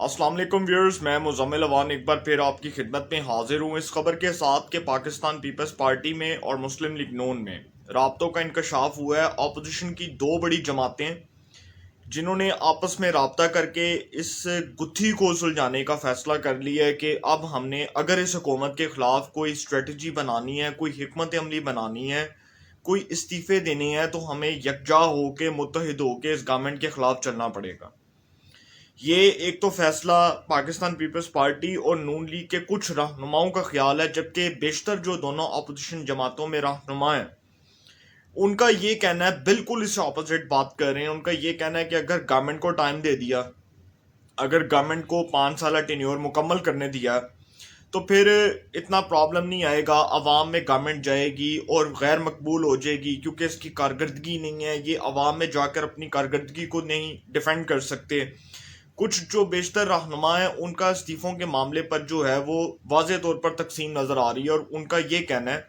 السلام علیکم ویورز، میں مزمل اوان ایک بار پھر آپ کی خدمت میں حاضر ہوں اس خبر کے ساتھ کہ پاکستان پیپلز پارٹی میں اور مسلم لیگ نون میں رابطوں کا انکشاف ہوا ہے۔ اپوزیشن کی دو بڑی جماعتیں جنہوں نے آپس میں رابطہ کر کے اس گتھی کو سلجھانے کا فیصلہ کر لیا ہے کہ اب ہم نے اگر اس حکومت کے خلاف کوئی اسٹریٹجی بنانی ہے، کوئی حکمت عملی بنانی ہے، کوئی استعفے دینے ہیں تو ہمیں یکجا ہو کے متحد ہو کے اس گورنمنٹ کے خلاف چلنا پڑے گا۔ یہ ایک تو فیصلہ پاکستان پیپلز پارٹی اور نون لیگ کے کچھ رہنماؤں کا خیال ہے، جبکہ بیشتر جو دونوں اپوزیشن جماعتوں میں رہنما ہیں ان کا یہ کہنا ہے، بالکل اس سے اپوزٹ بات کر رہے ہیں۔ ان کا یہ کہنا ہے کہ اگر گورنمنٹ کو ٹائم دے دیا، اگر گورنمنٹ کو 5 سالہ ٹینیور مکمل کرنے دیا تو پھر اتنا پرابلم نہیں آئے گا، عوام میں گورنمنٹ جائے گی اور غیر مقبول ہو جائے گی کیونکہ اس کی کارکردگی نہیں ہے، یہ عوام میں جا کر اپنی کارکردگی کو نہیں ڈیفینڈ کر سکتے۔ کچھ جو بیشتر رہنما ہیں ان کا استعفوں کے معاملے پر جو ہے وہ واضح طور پر تقسیم نظر آ رہی ہے، اور ان کا یہ کہنا ہے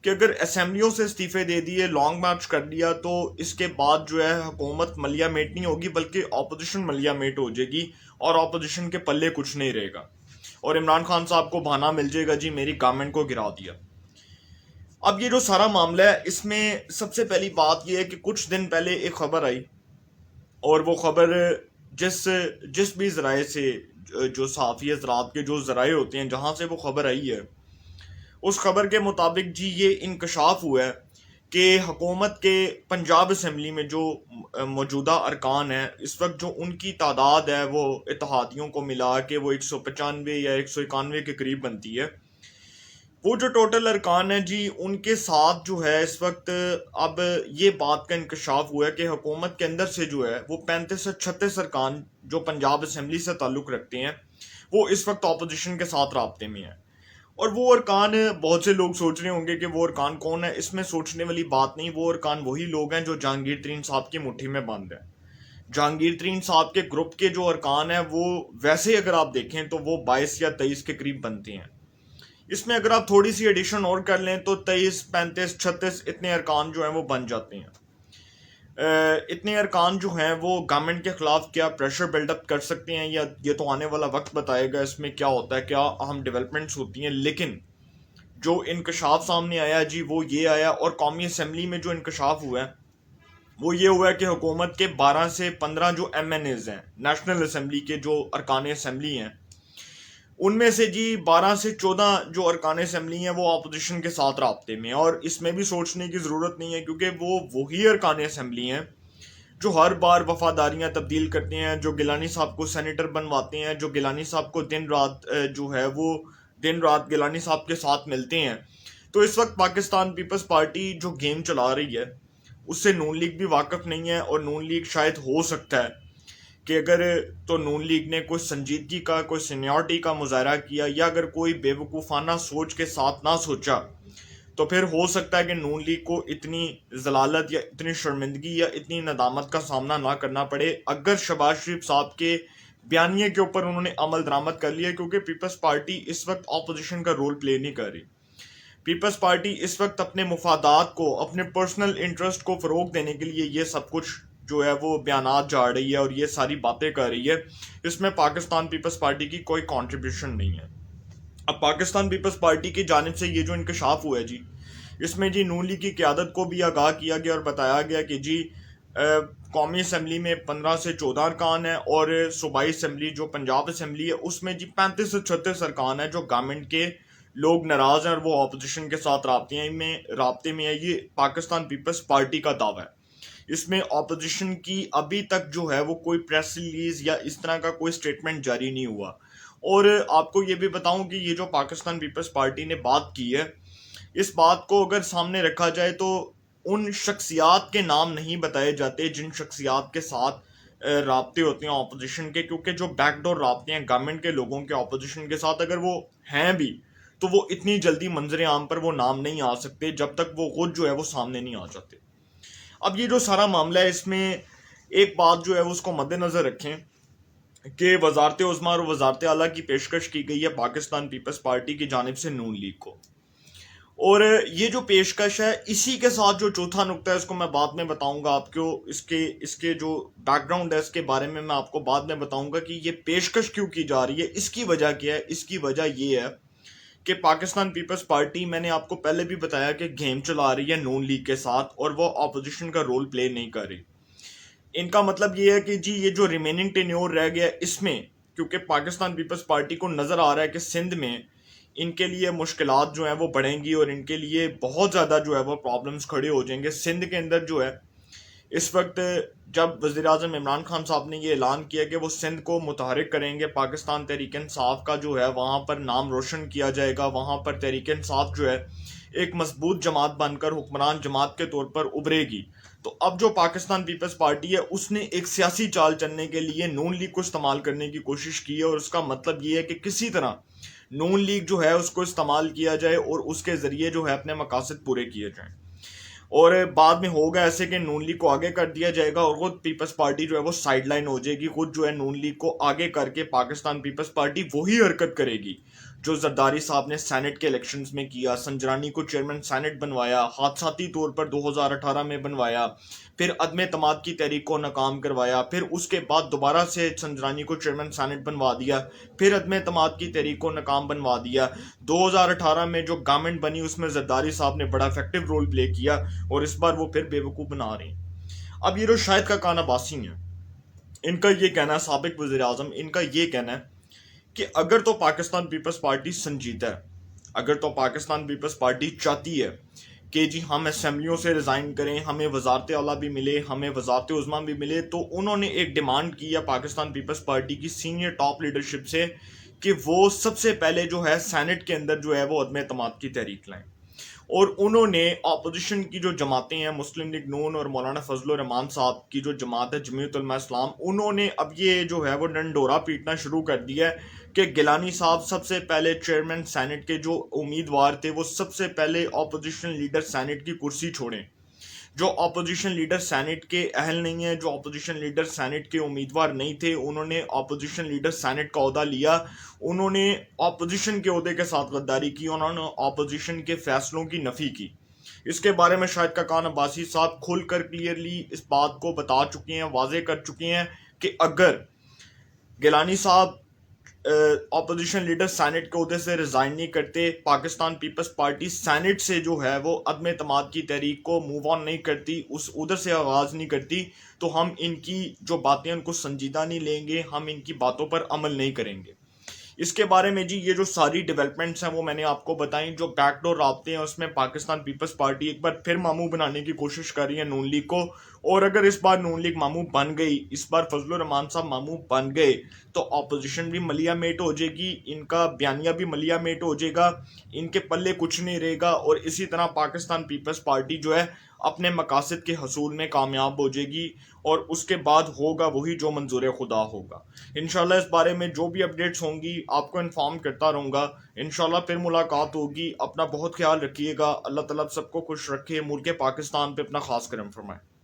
کہ اگر اسمبلیوں سے استعفے دے دیے، لانگ مارچ کر لیا، تو اس کے بعد جو ہے حکومت ملیا میٹ نہیں ہوگی بلکہ اپوزیشن ملیا میٹ ہو جائے گی اور اپوزیشن کے پلے کچھ نہیں رہے گا اور عمران خان صاحب کو بہانہ مل جائے گا جی میری گورنمنٹ کو گرا دیا۔ اب یہ جو سارا معاملہ ہے اس میں سب سے پہلی بات یہ ہے کہ کچھ دن پہلے ایک خبر آئی، اور وہ خبر جس بھی ذرائع سے، جو صحافی حضرات کے جو ذرائع ہوتے ہیں جہاں سے وہ خبر آئی ہے، اس خبر کے مطابق جی یہ انکشاف ہوا ہے کہ حکومت کے پنجاب اسمبلی میں جو موجودہ ارکان ہیں اس وقت جو ان کی تعداد ہے وہ اتحادیوں کو ملا کے وہ 195 یا 191 کے قریب بنتی ہے۔ وہ جو ٹوٹل ارکان ہیں جی ان کے ساتھ جو ہے اس وقت اب یہ بات کا انکشاف ہوا ہے کہ حکومت کے اندر سے جو ہے وہ 35 سے 36 ارکان جو پنجاب اسمبلی سے تعلق رکھتے ہیں وہ اس وقت اپوزیشن کے ساتھ رابطے میں ہیں۔ اور وہ ارکان، بہت سے لوگ سوچ رہے ہوں گے کہ وہ ارکان کون ہے، اس میں سوچنے والی بات نہیں، وہ ارکان وہی لوگ ہیں جو جہانگیر ترین صاحب کی مٹھی میں بند ہیں۔ جہانگیر ترین صاحب کے گروپ کے جو ارکان ہیں وہ ویسے اگر آپ دیکھیں تو وہ 22 یا 23 کے قریب بنتے ہیں۔ اس میں اگر آپ تھوڑی سی ایڈیشن اور کر لیں تو 23، 35، 36 اتنے ارکان جو ہیں وہ بن جاتے ہیں۔ اتنے ارکان جو ہیں وہ گورنمنٹ کے خلاف کیا پریشر بلڈ اپ کر سکتے ہیں، یا یہ تو آنے والا وقت بتائے گا اس میں کیا ہوتا ہے، کیا اہم ڈیولپمنٹس ہوتی ہیں۔ لیکن جو انکشاف سامنے آیا جی وہ یہ آیا، اور قومی اسمبلی میں جو انکشاف ہوا ہے وہ یہ ہوا ہے کہ حکومت کے 12 سے 15 جو ایم این ایز ہیں، نیشنل اسمبلی کے جو ارکان اسمبلی ہیں، ان میں سے جی 12 سے 14 جو ارکان اسمبلی ہیں وہ اپوزیشن کے ساتھ رابطے میں، اور اس میں بھی سوچنے کی ضرورت نہیں ہے کیونکہ وہ وہی ارکان اسمبلی ہیں جو ہر بار وفاداریاں تبدیل کرتے ہیں، جو گیلانی صاحب کو سینیٹر بنواتے ہیں، جو گیلانی صاحب کو دن رات جو ہے وہ دن رات گیلانی صاحب کے ساتھ ملتے ہیں۔ تو اس وقت پاکستان پیپلز پارٹی جو گیم چلا رہی ہے اس سے نون لیگ بھی واقف نہیں ہے، اور نون لیگ شاید ہو سکتا ہے کہ اگر تو نون لیگ نے کوئی سنجیدگی کا، کوئی سینیورٹی کا مظاہرہ کیا، یا اگر کوئی بے وقوفانہ سوچ کے ساتھ نہ سوچا تو پھر ہو سکتا ہے کہ نون لیگ کو اتنی ضلالت یا اتنی شرمندگی یا اتنی ندامت کا سامنا نہ کرنا پڑے اگر شہباز شریف صاحب کے بیانیے کے اوپر انہوں نے عمل درآمد کر لیا، کیونکہ پیپلز پارٹی اس وقت اپوزیشن کا رول پلے نہیں کر رہی۔ پیپلز پارٹی اس وقت اپنے مفادات کو، اپنے پرسنل انٹرسٹ کو فروغ دینے کے لیے یہ سب کچھ جو ہے وہ بیانات جاڑ رہی ہے اور یہ ساری باتیں کر رہی ہے، اس میں پاکستان پیپلز پارٹی کی کوئی کنٹریبیوشن نہیں ہے۔ اب پاکستان پیپلز پارٹی کی جانب سے یہ جو انکشاف ہوا ہے جی اس میں جی نون لیگ کی قیادت کو بھی آگاہ کیا گیا اور بتایا گیا کہ جی قومی اسمبلی میں 15 سے 14 ارکان ہیں، اور صوبائی اسمبلی جو پنجاب اسمبلی ہے اس میں جی 35 سے 36 ارکان ہیں جو گورنمنٹ کے لوگ ناراض ہیں اور وہ اپوزیشن کے ساتھ رابطے میں ہے۔ یہ پاکستان پیپلز پارٹی کا دعویٰ ہے۔ اس میں اپوزیشن کی ابھی تک جو ہے وہ کوئی پریس ریلیز یا اس طرح کا کوئی سٹیٹمنٹ جاری نہیں ہوا۔ اور آپ کو یہ بھی بتاؤں کہ یہ جو پاکستان پیپلز پارٹی نے بات کی ہے، اس بات کو اگر سامنے رکھا جائے تو ان شخصیات کے نام نہیں بتائے جاتے جن شخصیات کے ساتھ رابطے ہوتے ہیں اپوزیشن کے، کیونکہ جو بیک ڈور رابطے ہیں گورنمنٹ کے لوگوں کے اپوزیشن کے ساتھ اگر وہ ہیں بھی تو وہ اتنی جلدی منظر عام پر وہ نام نہیں آ سکتے جب تک وہ خود جو ہے وہ سامنے نہیں آ جاتے۔ اب یہ جو سارا معاملہ ہے اس میں ایک بات جو ہے اس کو مد نظر رکھیں کہ وزارت عظمیٰ اور وزارت اعلیٰ کی پیشکش کی گئی ہے پاکستان پیپلز پارٹی کی جانب سے نون لیگ کو، اور یہ جو پیشکش ہے اسی کے ساتھ جو چوتھا نقطہ ہے اس کو میں بعد میں بتاؤں گا آپ کو، اس کے جو بیک گراؤنڈ ہے اس کے بارے میں آپ کو بعد میں بتاؤں گا کہ یہ پیشکش کیوں کی جا رہی ہے، اس کی وجہ کیا ہے۔ اس کی وجہ یہ ہے کہ پاکستان پیپلز پارٹی، میں نے آپ کو پہلے بھی بتایا کہ گیم چلا رہی ہے نون لیگ کے ساتھ اور وہ اپوزیشن کا رول پلے نہیں کر رہی۔ ان کا مطلب یہ ہے کہ جی یہ جو ریمیننگ ٹینیور رہ گیا اس میں، کیونکہ پاکستان پیپلز پارٹی کو نظر آ رہا ہے کہ سندھ میں ان کے لیے مشکلات جو ہیں وہ بڑھیں گی اور ان کے لیے بہت زیادہ جو ہے وہ پرابلمز کھڑے ہو جائیں گے۔ سندھ کے اندر جو ہے اس وقت، جب وزیر اعظم عمران خان صاحب نے یہ اعلان کیا کہ وہ سندھ کو متحرک کریں گے، پاکستان تحریک انصاف کا جو ہے وہاں پر نام روشن کیا جائے گا، وہاں پر تحریک انصاف جو ہے ایک مضبوط جماعت بن کر حکمران جماعت کے طور پر ابھرے گی، تو اب جو پاکستان پیپلز پارٹی ہے اس نے ایک سیاسی چال چلنے کے لیے نون لیگ کو استعمال کرنے کی کوشش کی ہے، اور اس کا مطلب یہ ہے کہ کسی طرح نون لیگ جو ہے اس کو استعمال کیا جائے اور اس کے ذریعے جو ہے اپنے مقاصد پورے کیے جائیں، اور بعد میں ہوگا ایسے کہ نون لیگ کو آگے کر دیا جائے گا اور خود پیپلز پارٹی جو ہے وہ سائیڈ لائن ہو جائے گی، خود جو ہے نون لیگ کو آگے کر کے پاکستان پیپلز پارٹی وہی حرکت کرے گی جو زرداری صاحب نے سینٹ کے الیکشنز میں کیا، سنجرانی کو چیئرمین سینٹ بنوایا، حادثاتی طور پر 2018 میں بنوایا، پھر عدم اعتماد کی تحریک کو ناکام کروایا، پھر اس کے بعد دوبارہ سے سنجرانی کو چیئرمین سینٹ بنوا دیا، پھر عدم اعتماد کی تحریک کو ناکام بنوا دیا۔ 2018 میں جو گورنمنٹ بنی اس میں زرداری صاحب نے بڑا افیکٹو رول پلے کیا، اور اس بار وہ پھر بے وقوف بنا رہے ہیں۔ اب یہ جو شاہد کا کان عباسی ہیں، ان کا یہ کہنا ہے، سابق وزیر اعظم، ان کا یہ کہنا ہے کہ اگر تو پاکستان پیپلز پارٹی سنجیدہ ہے، اگر تو پاکستان پیپلز پارٹی چاہتی ہے کہ جی ہم اسمبلیوں سے ریزائن کریں، ہمیں وزارت اعلیٰ بھی ملے، ہمیں وزارت عظمیٰ بھی ملے، تو انہوں نے ایک ڈیمانڈ کی ہے پاکستان پیپلز پارٹی کی سینئر ٹاپ لیڈرشپ سے کہ وہ سب سے پہلے جو ہے سینٹ کے اندر جو ہے وہ عدم اعتماد کی تحریک لائیں، اور انہوں نے اپوزیشن کی جو جماعتیں ہیں، مسلم لیگ نون اور مولانا فضل الرحمان صاحب کی جو جماعت ہے جمعیت علماء اسلام، انہوں نے اب یہ جو ہے وہ ڈنڈورا پیٹنا شروع کر دیا ہے کہ گیلانی صاحب سب سے پہلے چیئرمین سینٹ کے جو امیدوار تھے وہ سب سے پہلے اپوزیشن لیڈر سینٹ کی کرسی چھوڑیں، جو اپوزیشن لیڈر سینٹ کے اہل نہیں ہیں، جو اپوزیشن لیڈر سینٹ کے امیدوار نہیں تھے، انہوں نے اپوزیشن لیڈر سینٹ کا عہدہ لیا، انہوں نے اپوزیشن کے عہدے کے ساتھ غداری کی، انہوں نے اپوزیشن کے فیصلوں کی نفی کی۔ اس کے بارے میں شاہد کا کان عباسی صاحب کھل کر کلیئرلی اس بات کو بتا چکے ہیں، واضح کر چکے ہیں کہ اگر گیلانی صاحب اپوزیشن لیڈر سینٹ کے عہدے سے ریزائن نہیں کرتے، پاکستان پیپلز پارٹی سینٹ سے جو ہے وہ عدم اعتماد کی تحریک کو موو آن نہیں کرتی، اس ادھر سے آغاز نہیں کرتی، تو ہم ان کی جو باتیں ان کو سنجیدہ نہیں لیں گے، ہم ان کی باتوں پر عمل نہیں کریں گے۔ اس کے بارے میں جی یہ جو ساری ڈیولپمنٹس ہیں وہ میں نے آپ کو بتائیں، جو بیک ڈور رابطے ہیں اس میں پاکستان پیپلز پارٹی ایک بار پھر ماموں بنانے کی کوشش کر رہی ہے نون لیگ کو، اور اگر اس بار نون لیگ ماموں بن گئی، اس بار فضل الرحمان صاحب ماموں بن گئے، تو اپوزیشن بھی ملیا میٹ ہو جائے گی، ان کا بیانیہ بھی ملیا میٹ ہو جائے گا، ان کے پلے کچھ نہیں رہے گا، اور اسی طرح پاکستان پیپلز پارٹی جو ہے اپنے مقاصد کے حصول میں کامیاب ہو جائے گی، اور اس کے بعد ہوگا وہی جو منظور خدا ہوگا۔ انشاءاللہ اس بارے میں جو بھی اپڈیٹس ہوں گی آپ کو انفارم کرتا رہوں گا، انشاءاللہ پھر ملاقات ہوگی۔ اپنا بہت خیال رکھیے گا، اللہ تعالیٰ سب کو خوش رکھے، ملک پاکستان پہ اپنا خاص کرم فرمائے۔